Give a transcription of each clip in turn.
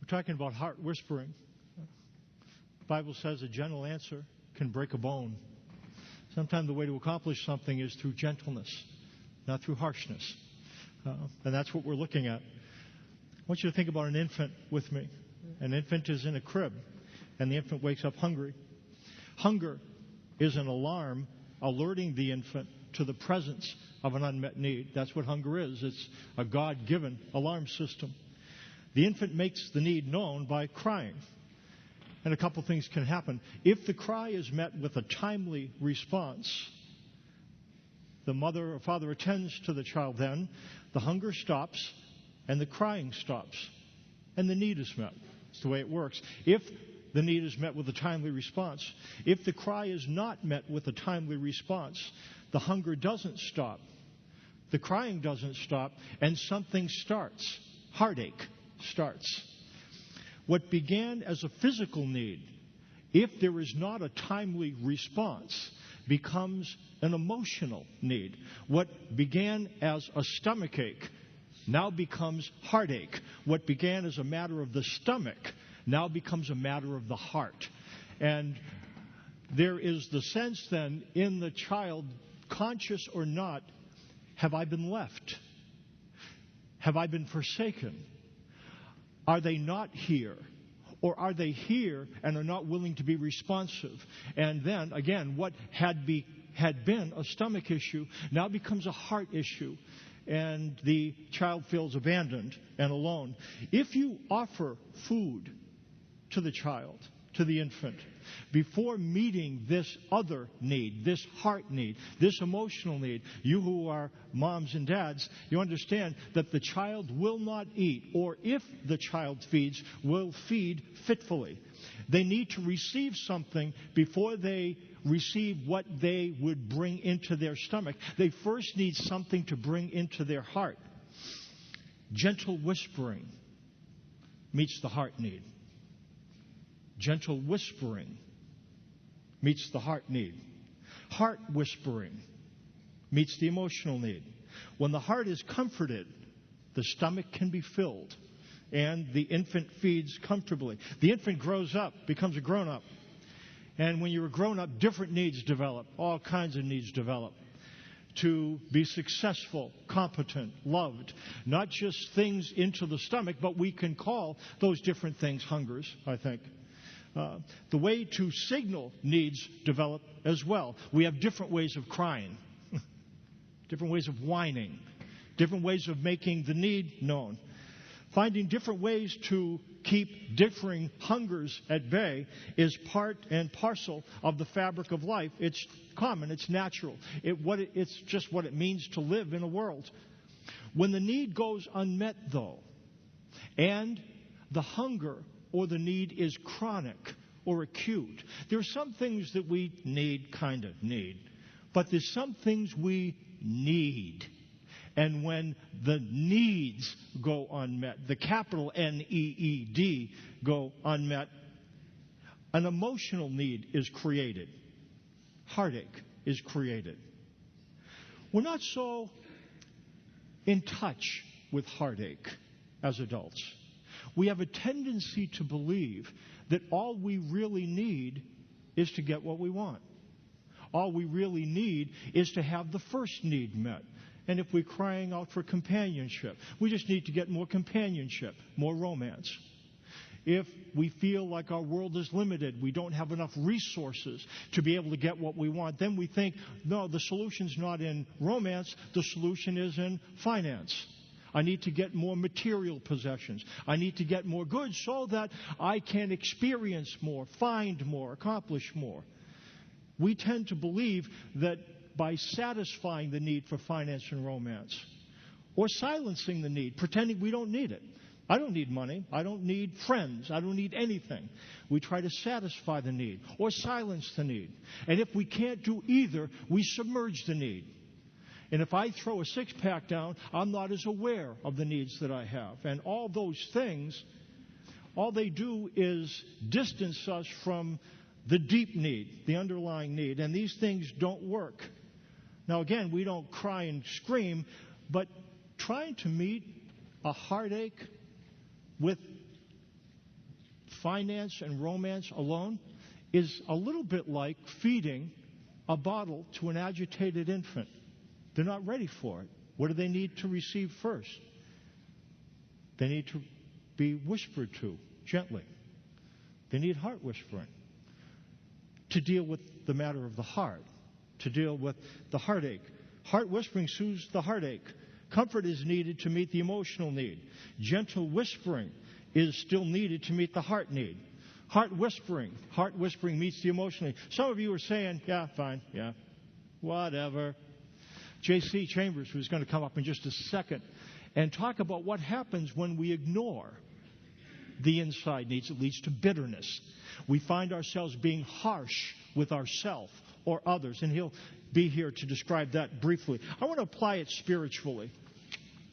We're talking about heart whispering. The Bible says a gentle answer can break a bone. Sometimes the way to accomplish something is through gentleness, not through harshness. And that's what we're looking at. I want you to think about an infant with me. An infant is in a crib, and the infant wakes up hungry. Hunger is an alarm alerting the infant to the presence of an unmet need. That's what hunger is. It's a God-given alarm system. The infant makes the need known by crying. And a couple things can happen. If the cry is met with a timely response, the mother or father attends to the child then, the hunger stops, and the crying stops, and the need is met. It's the way it works. If the need is met with a timely response, if the cry is not met with a timely response, the hunger doesn't stop, the crying doesn't stop, and something starts. Heartache starts. What began as a physical need, if there is not a timely response, becomes an emotional need. What began as a stomachache now becomes heartache. What began as a matter of the stomach now becomes a matter of the heart. And there is the sense then in the child, conscious or not, have I been left? Have I been forsaken? Are they not here? Or are they here and are not willing to be responsive? And then, again, what had been a stomach issue now becomes a heart issue. And the child feels abandoned and alone. If you offer food to the child, to the infant, before meeting this other need, this heart need, this emotional need, you who are moms and dads, you understand that the child will not eat, or if the child feeds, will feed fitfully. They need to receive something before they receive what they would bring into their stomach. They first need something to bring into their heart. Gentle whispering meets the heart need. Gentle whispering meets the heart need. Heart whispering meets the emotional need. When the heart is comforted, the stomach can be filled, and the infant feeds comfortably. The infant grows up, becomes a grown-up. And when you're a grown-up, different needs develop. All kinds of needs develop. To be successful, competent, loved. Not just things into the stomach, but we can call those different things hungers, I think. The way to signal needs develop as well. We have different ways of crying, different ways of whining, different ways of making the need known. Finding different ways to keep differing hungers at bay is part and parcel of the fabric of life. It's common, it's natural. It's just what it means to live in a world. When the need goes unmet, though, and the hunger or the need is chronic or acute. There are some things that we kind of need, but there's some things we need. And when the needs go unmet, the capital N-E-E-D go unmet, an emotional need is created. Heartache is created. We're not so in touch with heartache as adults. We have a tendency to believe that all we really need is to get what we want. All we really need is to have the first need met. And if we're crying out for companionship, we just need to get more companionship, more romance. If we feel like our world is limited, we don't have enough resources to be able to get what we want, then we think, no, the solution's not in romance, the solution is in finance. I need to get more material possessions. I need to get more goods so that I can experience more, find more, accomplish more. We tend to believe that by satisfying the need for finance and romance, or silencing the need, pretending we don't need it. I don't need money. I don't need friends. I don't need anything. We try to satisfy the need or silence the need. And if we can't do either, we submerge the need. And if I throw a six-pack down, I'm not as aware of the needs that I have. And all those things, all they do is distance us from the deep need, the underlying need. And these things don't work. Now, again, we don't cry and scream, but trying to meet a heartache with finance and romance alone is a little bit like feeding a bottle to an agitated infant. They're not ready for it. What do they need to receive first? They need to be whispered to gently. They need heart whispering to deal with the matter of the heart, to deal with the heartache. Heart whispering soothes the heartache. Comfort is needed to meet the emotional need. Gentle whispering is still needed to meet the heart need. Heart whispering meets the emotional need. Some of you are saying, yeah, fine, yeah, whatever. J.C. Chambers, who's going to come up in just a second, and talk about what happens when we ignore the inside needs. It leads to bitterness. We find ourselves being harsh with ourselves or others, and he'll be here to describe that briefly. I want to apply it spiritually.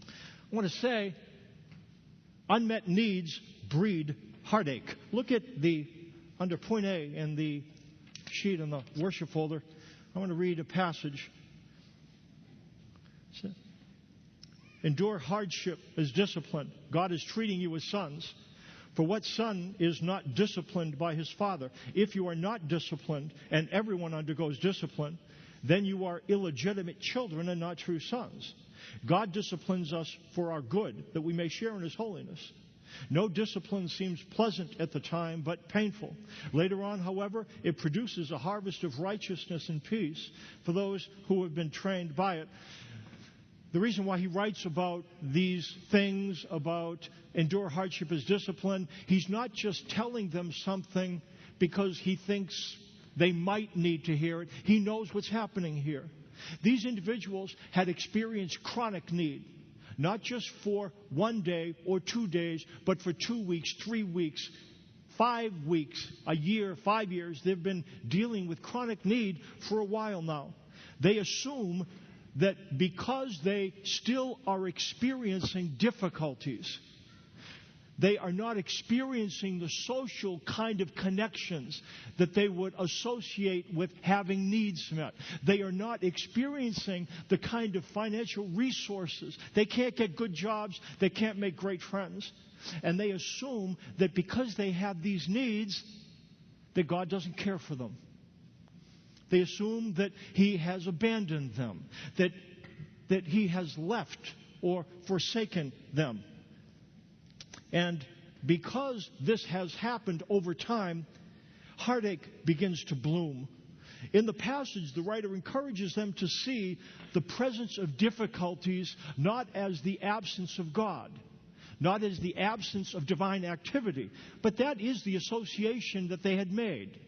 I want to say unmet needs breed heartache. Look at under point A in the sheet in the worship folder. I want to read a passage. Endure hardship as discipline. God is treating you as sons. For what son is not disciplined by his father? If you are not disciplined, and everyone undergoes discipline, then you are illegitimate children and not true sons. God disciplines us for our good, that we may share in his holiness. No discipline seems pleasant at the time, but painful. Later on, however, it produces a harvest of righteousness and peace for those who have been trained by it. The reason why he writes about these things, about endure hardship as discipline, he's not just telling them something because he thinks they might need to hear it. He knows what's happening here. These individuals had experienced chronic need, not just for 1 day or 2 days, but for 2 weeks, 3 weeks, 5 weeks, a year, 5 years. They've been dealing with chronic need for a while now. They assume that because they still are experiencing difficulties, they are not experiencing the social kind of connections that they would associate with having needs met. They are not experiencing the kind of financial resources. They can't get good jobs. They can't make great friends. And they assume that because they have these needs, that God doesn't care for them. They assume that he has abandoned them, that he has left or forsaken them. And because this has happened over time, heartache begins to bloom. In the passage, the writer encourages them to see the presence of difficulties not as the absence of God, not as the absence of divine activity, but that is the association that they had made.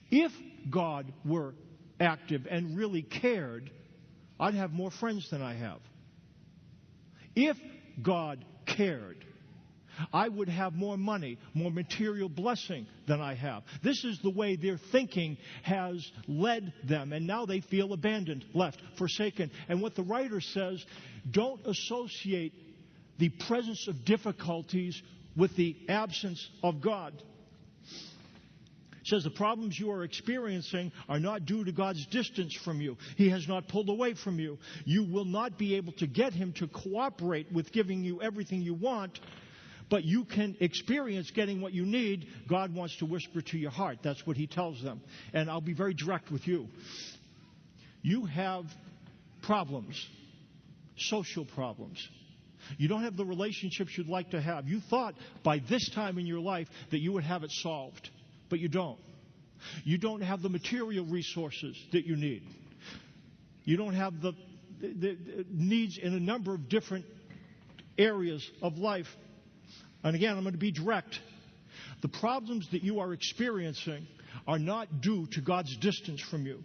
If God were active and really cared, I'd have more friends than I have. If God cared, I would have more money, more material blessing than I have. This is the way their thinking has led them, and now they feel abandoned, left, forsaken. And what the writer says, don't associate the presence of difficulties with the absence of God. It says the problems you are experiencing are not due to God's distance from you. He has not pulled away from you. You will not be able to get him to cooperate with giving you everything you want, but you can experience getting what you need. God wants to whisper to your heart. That's what he tells them. And I'll be very direct with you. You have problems, social problems. You don't have the relationships you'd like to have. You thought by this time in your life that you would have it solved. But you don't. You don't have the material resources that you need. You don't have the needs in a number of different areas of life. And again, I'm going to be direct. The problems that you are experiencing are not due to God's distance from you.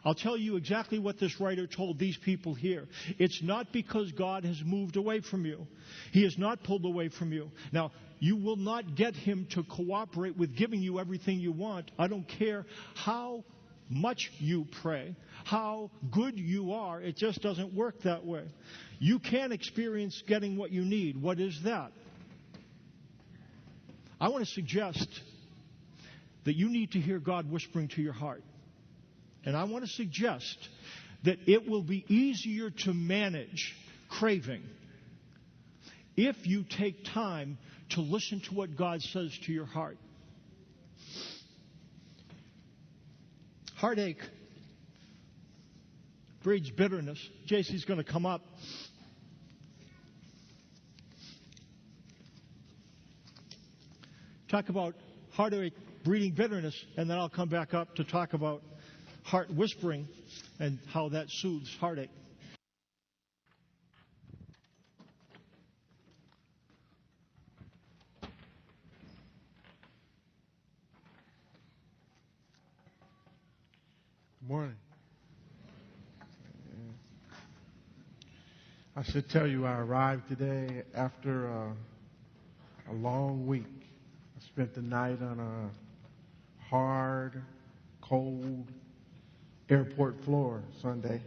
I'll tell you exactly what this writer told these people here. It's not because God has moved away from you. He has not pulled away from you. Now, you will not get him to cooperate with giving you everything you want. I don't care how much you pray, how good you are. It just doesn't work that way. You can experience getting what you need. What is that? I want to suggest that you need to hear God whispering to your heart. And I want to suggest that it will be easier to manage craving if you take time to listen to what God says to your heart. Heartache breeds bitterness. JC's going to come up. Talk about heartache breeding bitterness, and then I'll come back up to talk about heart whispering and how that soothes heartache. Good morning. I should tell you I arrived today after a long week. I spent the night on a hard, cold airport floor Sunday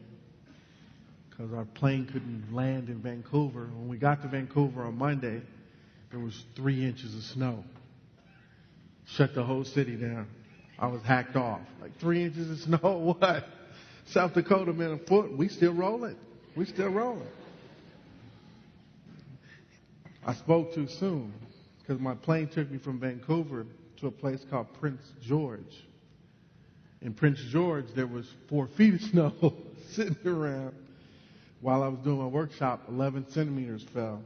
because our plane couldn't land in Vancouver. When we got to Vancouver on Monday, there was 3 inches of snow. Shut the whole city down. I was hacked off. Like 3 inches of snow, what? South Dakota, man, a foot. We still rolling. We still rolling. I spoke too soon because my plane took me from Vancouver to a place called Prince George. In Prince George, there was 4 feet of snow sitting around. While I was doing my workshop, 11 centimeters fell.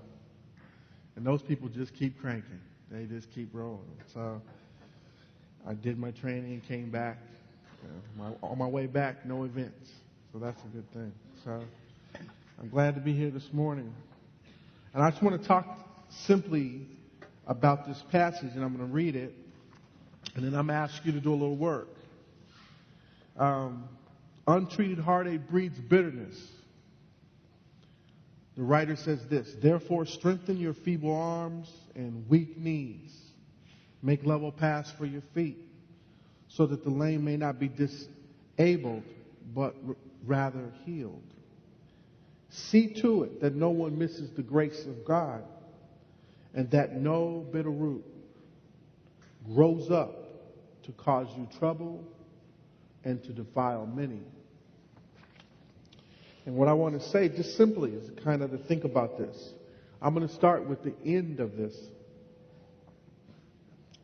And those people just keep cranking. They just keep rolling. So I did my training and came back. On my way back, no events. So that's a good thing. So I'm glad to be here this morning. And I just want to talk simply about this passage, and I'm going to read it. And then I'm going to ask you to do a little work. Untreated heartache breeds bitterness. The writer says this: therefore strengthen your feeble arms and weak knees. Make level paths for your feet, so that the lame may not be disabled, but rather healed. See to it that no one misses the grace of God, and that no bitter root grows up to cause you trouble and to defile many. And what I want to say just simply is kind of to think about this. I'm going to start with the end of this.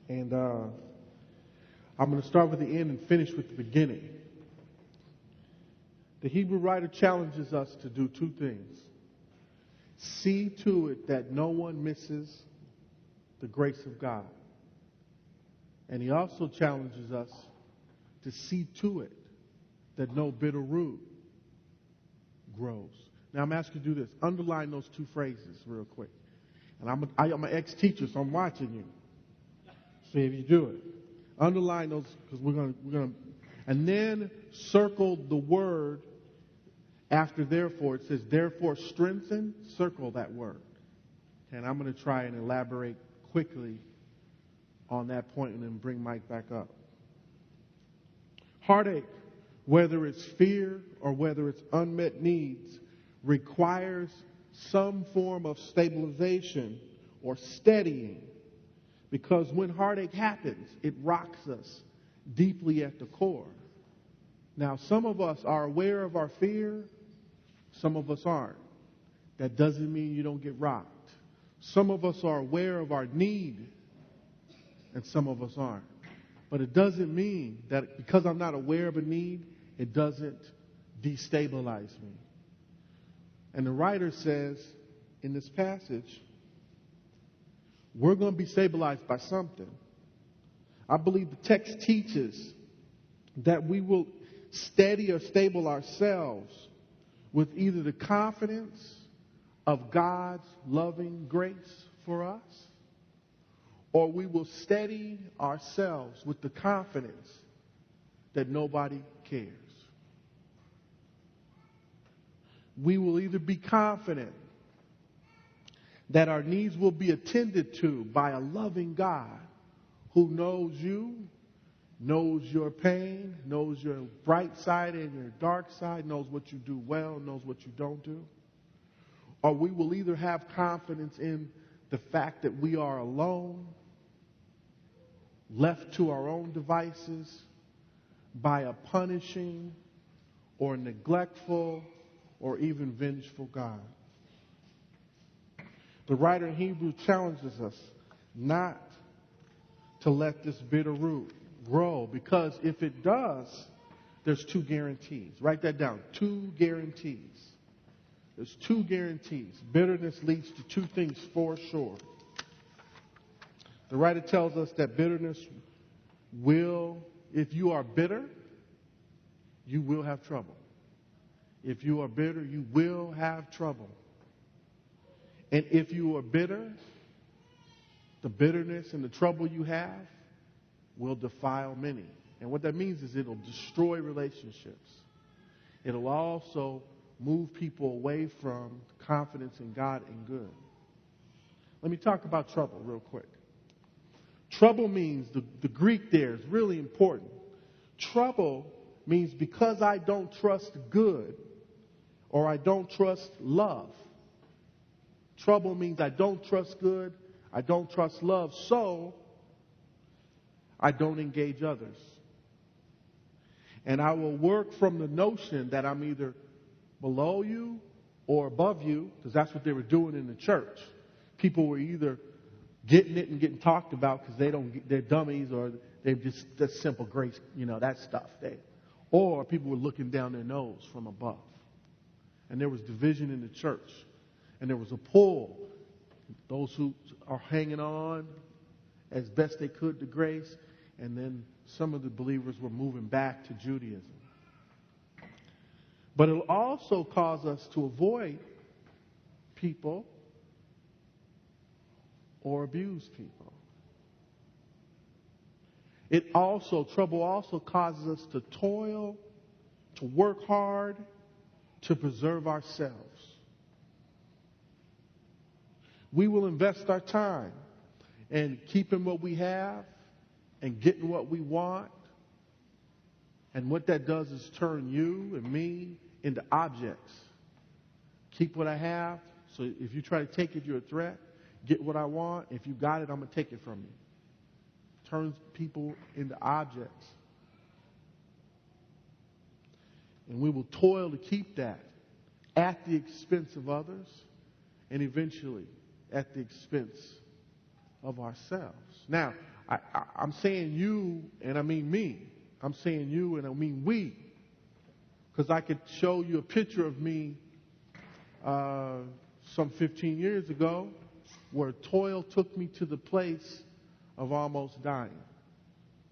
And I'm going to start with the end and finish with the beginning. The Hebrew writer challenges us to do 2 things. See to it that no one misses the grace of God. And he also challenges us to see to it that no bitter root grows. Now I'm asking you to do this. Underline those 2 phrases real quick. And I'm an ex-teacher, so I'm watching you. See if you do it. Underline those, because we're gonna, and then circle the word after therefore. It says therefore strengthen. Circle that word. And I'm going to try and elaborate quickly on that point and then bring Mike back up. Heartache, whether it's fear or whether it's unmet needs, requires some form of stabilization or steadying. Because when heartache happens, it rocks us deeply at the core. Now, some of us are aware of our fear. Some of us aren't. That doesn't mean you don't get rocked. Some of us are aware of our need, and some of us aren't. But it doesn't mean that because I'm not aware of a need, it doesn't destabilize me. And the writer says in this passage, we're going to be stabilized by something. I believe the text teaches that we will steady or stable ourselves with either the confidence of God's loving grace for us, or we will steady ourselves with the confidence that nobody cares. We will either be confident that our needs will be attended to by a loving God who knows you, knows your pain, knows your bright side and your dark side, knows what you do well, knows what you don't do. Or we will either have confidence in the fact that we are alone, left to our own devices by a punishing or neglectful or even vengeful God. The writer in Hebrews challenges us not to let this bitter root grow, because if it does, there's two guarantees. Write that down. Two guarantees. There's two guarantees. Bitterness leads to two things for sure. The writer tells us that bitterness will, if you are bitter, you will have trouble. If you are bitter, you will have trouble. And if you are bitter, the bitterness and the trouble you have will defile many. And what that means is it'll destroy relationships. It'll also move people away from confidence in God and good. Let me talk about trouble real quick. Trouble means, the Greek there is really important. Trouble means because I don't trust good or I don't trust love. Trouble means I don't trust good, I don't trust love, so I don't engage others. And I will work from the notion that I'm either below you or above you, because that's what they were doing in the church. People were either getting it and getting talked about because they're dummies, or they're just that's simple grace, that stuff. Or people were looking down their nose from above. And there was division in the church. And there was a pull. Those who are hanging on as best they could to grace. And then some of the believers were moving back to Judaism. But it'll also cause us to avoid people or abuse people. Trouble also causes us to toil, to work hard, to preserve ourselves. We will invest our time in keeping what we have and getting what we want. And what that does is turn you and me into objects. Keep what I have, so if you try to take it, you're a threat. Get what I want. If you got it, I'm going to take it from you. Turns people into objects. And we will toil to keep that at the expense of others and eventually at the expense of ourselves. Now, I'm saying you and I mean me. I'm saying you and I mean we. Because I could show you a picture of me some 15 years ago where toil took me to the place of almost dying.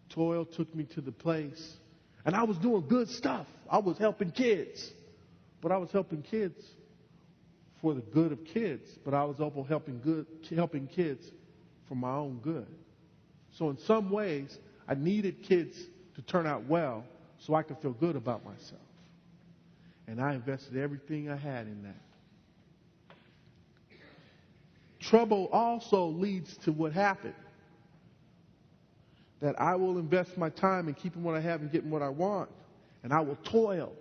Toil took me to the place, and I was doing good stuff. I was helping kids, but I was helping kids for the good of kids, but I was also helping kids for my own good. So in some ways, I needed kids to turn out well so I could feel good about myself. And I invested everything I had in that. Trouble also leads to what happened. That I will invest my time in keeping what I have and getting what I want. And I will toil.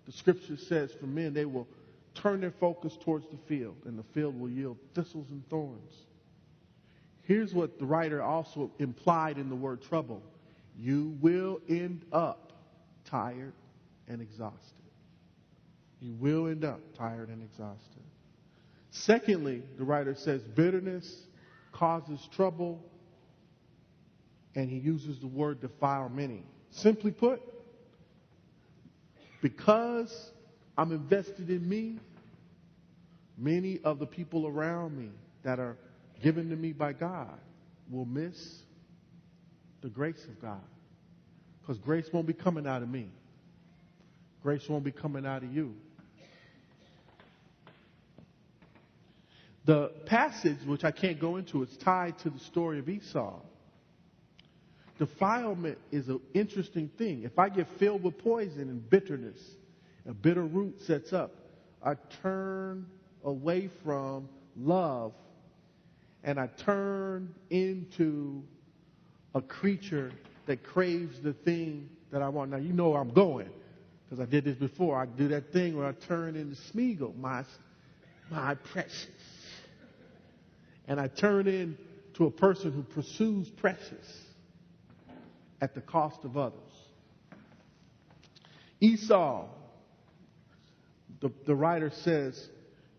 The scripture says for men, they will turn their focus towards the field, and the field will yield thistles and thorns. Here's what the writer also implied in the word trouble. You will end up tired and exhausted. You will end up tired and exhausted. Secondly, the writer says bitterness causes trouble, and he uses the word defile many. Simply put, because I'm invested in me, many of the people around me that are given to me by God will miss the grace of God. Because grace won't be coming out of me. Grace won't be coming out of you. The passage, which I can't go into, is tied to the story of Esau. Defilement is an interesting thing. If I get filled with poison and bitterness, a bitter root sets up, I turn away from love and I turn into a creature that craves the thing that I want. Now, you know where I'm going, because I did this before. I do that thing where I turn into Smeagol, my precious. And I turn into a person who pursues precious at the cost of others. Esau, the writer says,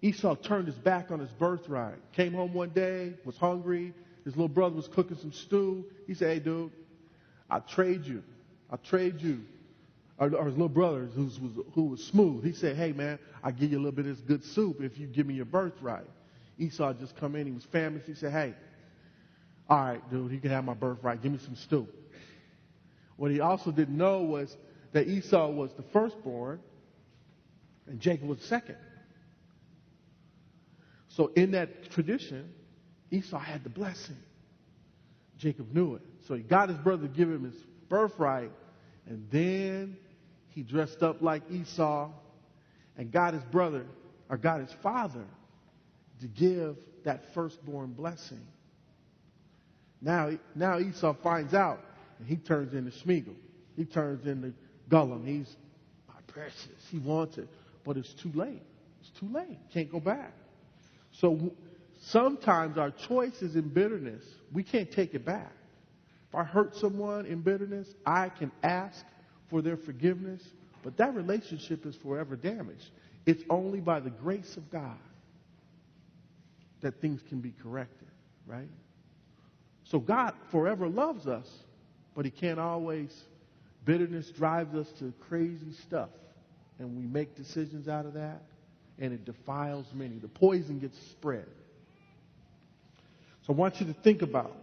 Esau turned his back on his birthright. Came home one day, was hungry. His little brother was cooking some stew. He said, hey, dude, I'll trade you. Or his little brother, who was smooth, he said, hey, man, I'll give you a little bit of this good soup if you give me your birthright. Esau just come in. He was famished. He said, hey, all right, dude, you can have my birthright. Give me some stew. What he also didn't know was that Esau was the firstborn and Jacob was the second. So in that tradition, Esau had the blessing. Jacob knew it. So he got his brother to give him his birthright, and then he dressed up like Esau and got his father to give that firstborn blessing. Now Esau finds out, and he turns into Schmeagle. He turns into Gollum. He's my precious. He wants it, but it's too late. It's too late. Can't go back. So sometimes our choices in bitterness, we can't take it back. If I hurt someone in bitterness, I can ask for their forgiveness, but that relationship is forever damaged. It's only by the grace of God that things can be corrected, right? So God forever loves us, but He can't always. Bitterness drives us to crazy stuff, and we make decisions out of that, and it defiles many. The poison gets spread. So I want you to think about.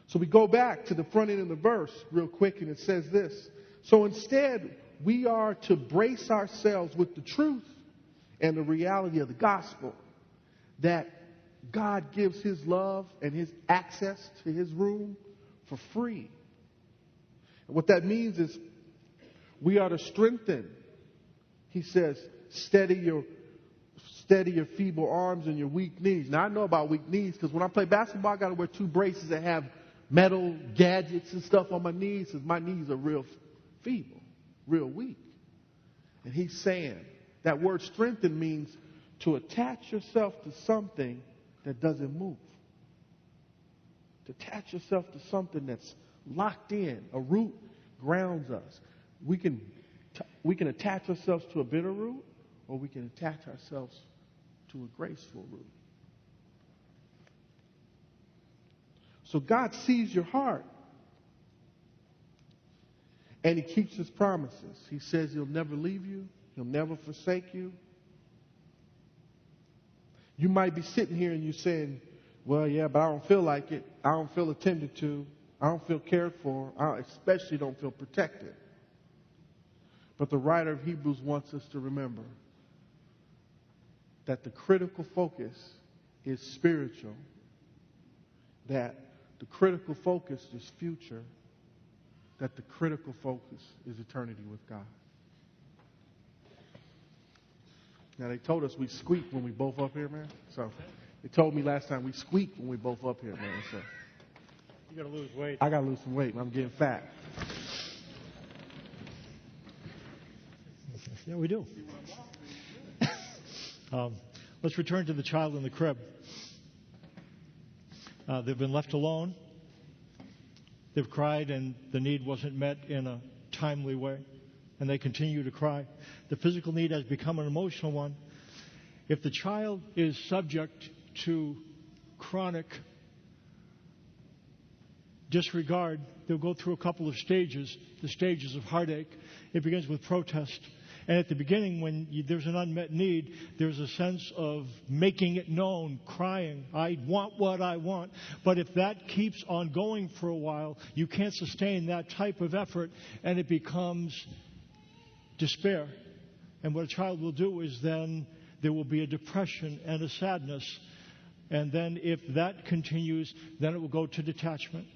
So we go back to the front end of the verse real quick, and it says this. So instead, we are to brace ourselves with the truth and the reality of the gospel, that God gives His love and His access to His room for free. And what that means is we are to strengthen. He says, steady your feeble arms and your weak knees. Now, I know about weak knees because when I play basketball, I got to wear 2 braces that have metal gadgets and stuff on my knees because my knees are real feeble, real weak. And he's saying that word strengthen means to attach yourself to something that doesn't move. To attach yourself to something that's locked in. A root grounds us. We can attach ourselves to a bitter root, or we can attach ourselves to a graceful root. So God sees your heart, and He keeps His promises. He says He'll never leave you. He'll never forsake you. You might be sitting here and you're saying, well, yeah, but I don't feel like it. I don't feel attended to. I don't feel cared for. I especially don't feel protected. But the writer of Hebrews wants us to remember that the critical focus is spiritual, that the critical focus is future, that the critical focus is eternity with God. Now, they told us we squeak when we both up here, man. So they told me last time we squeak when we both up here, man. So you got to lose weight. I got to lose some weight. I'm getting fat. Yeah, we do. Let's return to the child in the crib. They've been left alone. They've cried, and the need wasn't met in a timely way. And they continue to cry. The physical need has become an emotional one. If the child is subject to chronic disregard, they'll go through a couple of stages, the stages of heartache. It begins with protest. And at the beginning, when there's an unmet need, there's a sense of making it known, crying, I want what I want. But if that keeps on going for a while, you can't sustain that type of effort, and it becomes despair. And what a child will do is then there will be a depression and a sadness. And then if that continues, then it will go to detachment.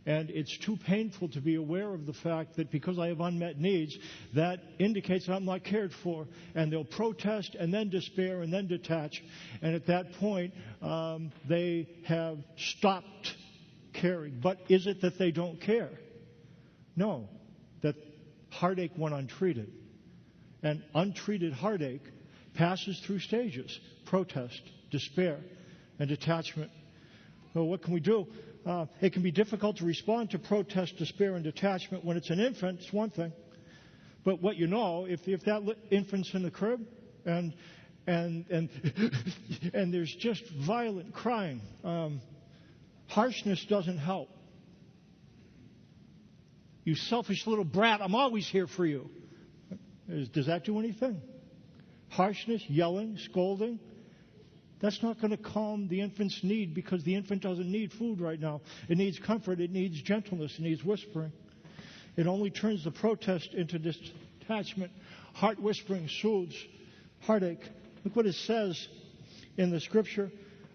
And it's too painful to be aware of the fact that because I have unmet needs, that indicates that I'm not cared for. And they'll protest and then despair and then detach. And at that point, they have stopped caring. But is it that they don't care? No. That heartache went untreated. And untreated heartache passes through stages: protest, despair, and detachment. Well, what can we do? It can be difficult to respond to protest, despair, and detachment when it's an infant. It's one thing. But what you know, if that infant's in the crib and and and there's just violent crying. Harshness doesn't help. You selfish little brat, I'm always here for you. Does that do anything? Harshness, yelling, scolding, that's not going to calm the infant's need, because the infant doesn't need food right now. It needs comfort. It needs gentleness. It needs whispering. It only turns the protest into detachment. Heart whispering soothes heartache. Look what it says in the scripture.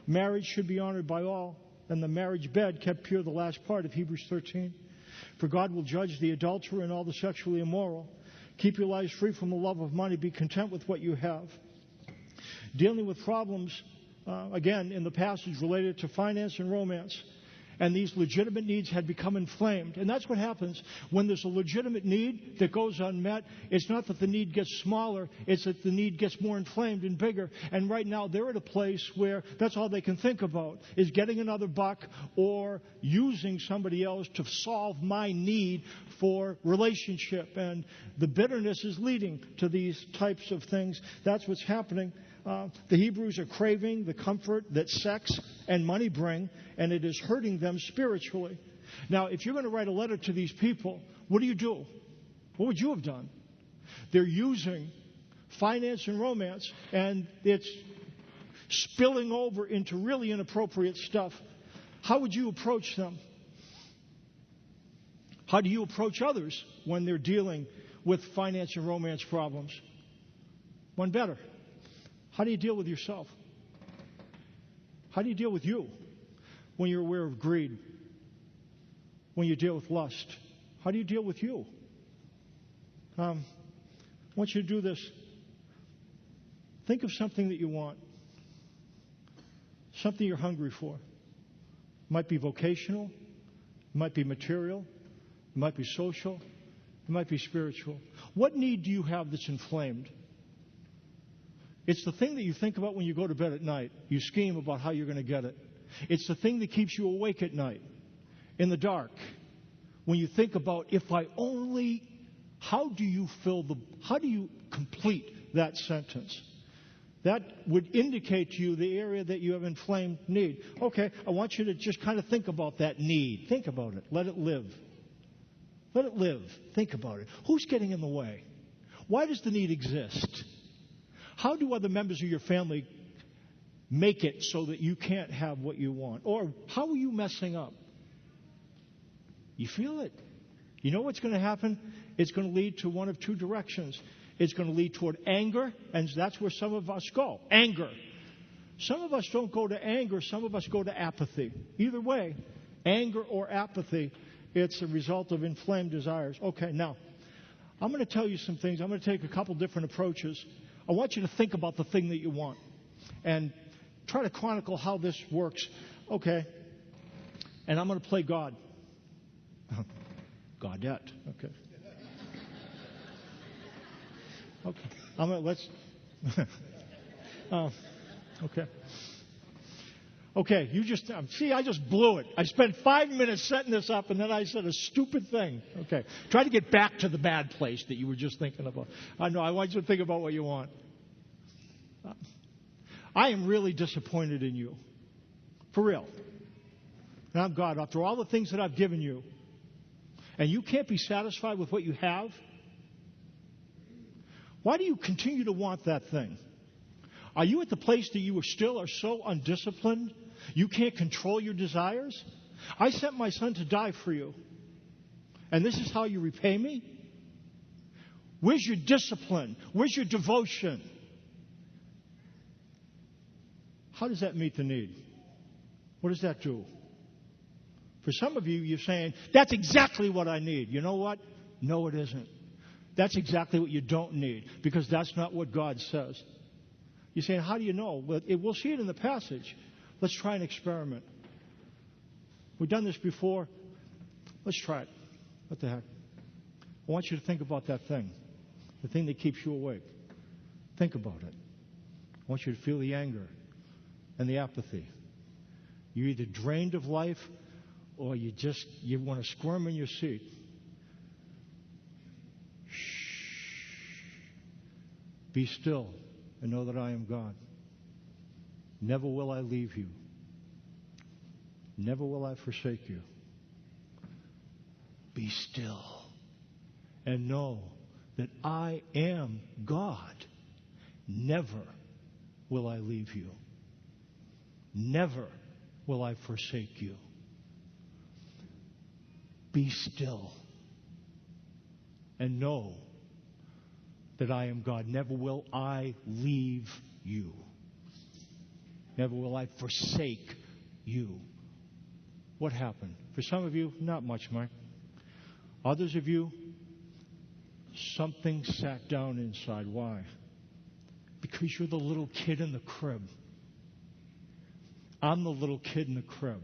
Marriage should be honored by all, and the marriage bed kept pure, the last part of Hebrews 13. For God will judge the adulterer and all the sexually immoral. Keep your lives free from the love of money. Be content with what you have. Dealing with problems, again, in the passage related to finance and romance. And these legitimate needs had become inflamed. And that's what happens when there's a legitimate need that goes unmet. It's not that the need gets smaller. It's that the need gets more inflamed and bigger. And right now they're at a place where that's all they can think about is getting another buck or using somebody else to solve my need for relationship. And the bitterness is leading to these types of things. That's what's happening. The Hebrews are craving the comfort that sex and money bring, and it is hurting them spiritually. Now, if you're going to write a letter to these people, what do? What would you have done? They're using finance and romance, and it's spilling over into really inappropriate stuff. How would you approach them? How do you approach others when they're dealing with finance and romance problems? One better. How do you deal with yourself? How do you deal with you when you're aware of greed? When you deal with lust? How do you deal with you? I want you to do this. Think of something that you want. Something you're hungry for. It might be vocational. It might be material. It might be social. It might be spiritual. What need do you have that's inflamed? It's the thing that you think about when you go to bed at night. You scheme about how you're going to get it. It's the thing that keeps you awake at night, in the dark, when you think about, if I only, how do you complete that sentence? That would indicate to you the area that you have inflamed need. Okay, I want you to just kind of think about that need. Think about it. Let it live. Let it live. Think about it. Who's getting in the way? Why does the need exist? How do other members of your family make it so that you can't have what you want? Or how are you messing up? You feel it. You know what's going to happen? It's going to lead to one of two directions. It's going to lead toward anger, and that's where some of us go. Anger. Some of us don't go to anger. Some of us go to apathy. Either way, anger or apathy, it's a result of inflamed desires. Okay, now, I'm going to tell you some things. I'm going to take a couple different approaches. I want you to think about the thing that you want and try to chronicle how this works. Okay. And I'm going to play God. Godette. Okay. Okay. Let's. Okay. Okay. You just see. I just blew it. I spent 5 minutes setting this up, and then I said a stupid thing. Okay. Try to get back to the bad place that you were just thinking about. I know. I want you to think about what you want. I am really disappointed in you. For real. And I'm God. After all the things that I've given you, and you can't be satisfied with what you have, why do you continue to want that thing? Are you at the place that you still are so undisciplined you can't control your desires? I sent my son to die for you. And this is how you repay me? Where's your discipline? Where's your devotion? How does that meet the need? What does that do? For some of you, you're saying, that's exactly what I need. You know what? No, it isn't. That's exactly what you don't need, because that's not what God says. You're saying, how do you know? Well, we'll see it in the passage. Let's try an experiment. We've done this before. Let's try it. What the heck? I want you to think about that thing, the thing that keeps you awake. Think about it. I want you to feel the anger and the apathy. You're either drained of life or you want to squirm in your seat. Shh. Be still and know that I am God. Never will I leave you. Never will I forsake you. Be still and know that I am God. Never will I leave you. Never will I forsake you. Be still and know that I am God. Never will I leave you. Never will I forsake you. What happened? For some of you, not much, Mike. Others of you, something sat down inside. Why? Because you're the little kid in the crib. I'm the little kid in the crib.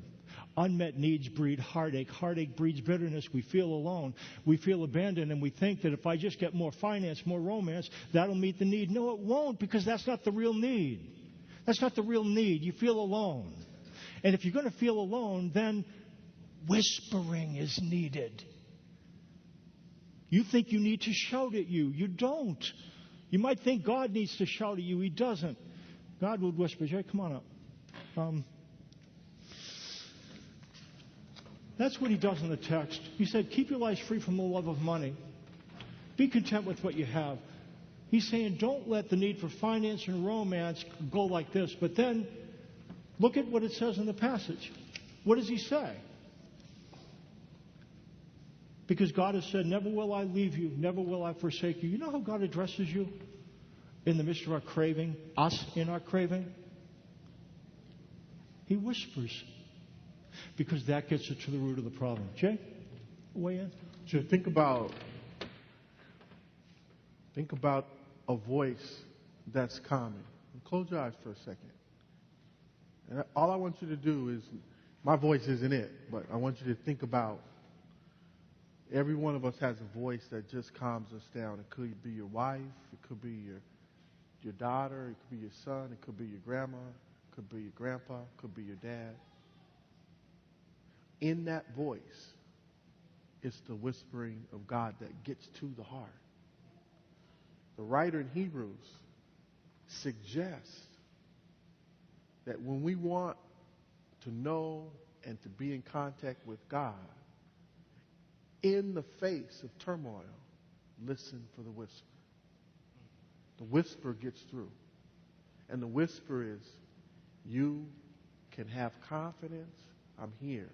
Unmet needs breed heartache. Heartache breeds bitterness. We feel alone. We feel abandoned. And we think that if I just get more finance, more romance, that'll meet the need. No, it won't, because that's not the real need. That's not the real need. You feel alone. And if you're going to feel alone, then whispering is needed. You think you need to shout at you. You don't. You might think God needs to shout at you. He doesn't. God would whisper. Jay, come on up. That's what he does in the text. He said, keep your lives free from the love of money. Be content with what you have. He's saying, don't let the need for finance and romance go like this. But then, look at what it says in the passage. What does he say? Because God has said, never will I leave you, never will I forsake you. You know how God addresses you in the midst of our craving, us in our craving? He whispers. Because that gets it to the root of the problem. Jay, weigh in. So think about a voice that's calming. Close your eyes for a second. And all I want you to do is, my voice isn't it, but I want you to think about every one of us has a voice that just calms us down. It could be your wife, it could be your daughter, it could be your son, it could be your grandma, it could be your grandpa, it could be your dad. In that voice is the whispering of God that gets to the heart. The writer in Hebrews suggests that when we want to know and to be in contact with God, in the face of turmoil, listen for the whisper. The whisper gets through. And the whisper is, you can have confidence, I'm here,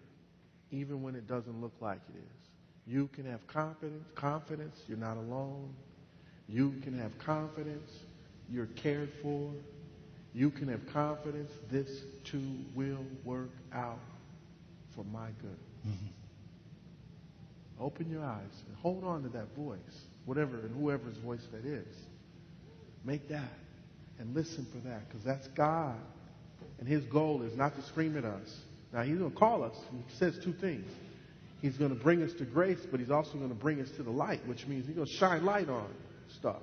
even when it doesn't look like it is. You can have confidence, you're not alone. You can have confidence, you're cared for. You can have confidence, this too will work out for my good. Mm-hmm. Open your eyes and hold on to that voice, whatever and whoever's voice that is. Make that and listen for that, because that's God. And his goal is not to scream at us. Now, he's going to call us. He says two things. He's going to bring us to grace, but he's also going to bring us to the light, which means he's going to shine light on stuff.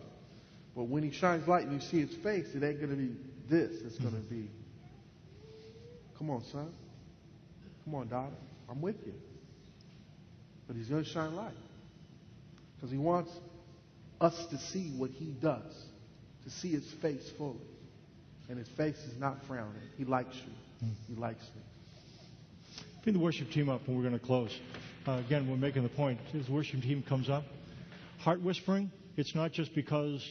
But when he shines light and you see his face, it ain't going to be this. It's going to be, come on, son. Come on, daughter. I'm with you. But he's going to shine light. Because he wants us to see what he does, to see his face fully. And his face is not frowning. He likes you. He likes me. Bring the worship team up and we're going to close. Again, we're making the point. As the worship team comes up, heart whispering, it's not just because,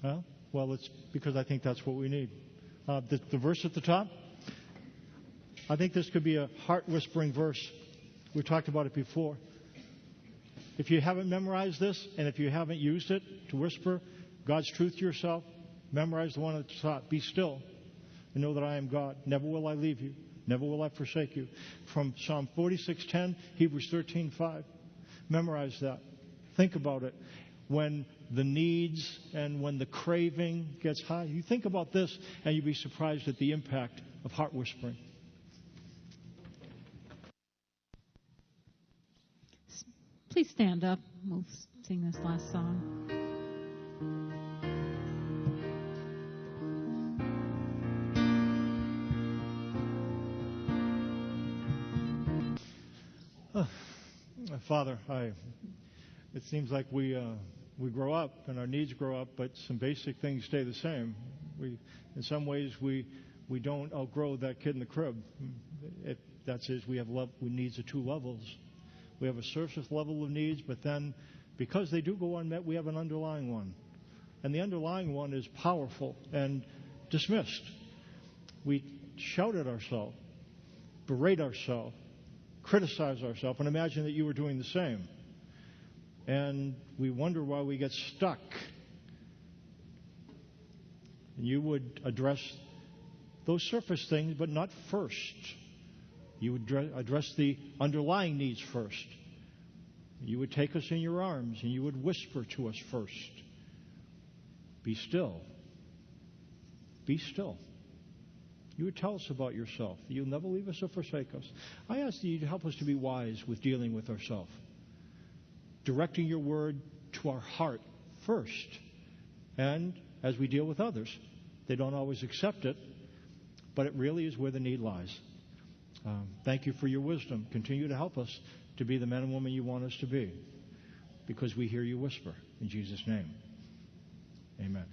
it's because I think that's what we need. The verse at the top, I think this could be a heart whispering verse. We talked about it before. If you haven't memorized this, and if you haven't used it to whisper God's truth to yourself, memorize the one at the top. Be still and know that I am God. Never will I leave you. Never will I forsake you. From Psalm 46:10, Hebrews 13:5. Memorize that. Think about it. When the needs and when the craving gets high, you think about this and you'll be surprised at the impact of heart whispering. Please stand up. We'll sing this last song. Father, it seems like we we grow up and our needs grow up, but some basic things stay the same. In some ways, we don't outgrow that kid in the crib. That says we have needs at two levels. We have a surface level of needs, but then because they do go unmet, we have an underlying one. And the underlying one is powerful and dismissed. We shout at ourselves, berate ourselves, criticize ourselves, and imagine that you were doing the same. And we wonder why we get stuck. And you would address those surface things, but not first. You would address the underlying needs first. You would take us in your arms and you would whisper to us first. Be still. Be still. You would tell us about yourself. You'll never leave us or forsake us. I ask that you to help us to be wise with dealing with ourselves. Directing your word to our heart first. And as we deal with others, they don't always accept it, but it really is where the need lies. Thank you for your wisdom. Continue to help us to be the men and women you want us to be, because we hear you whisper. In Jesus' name, amen.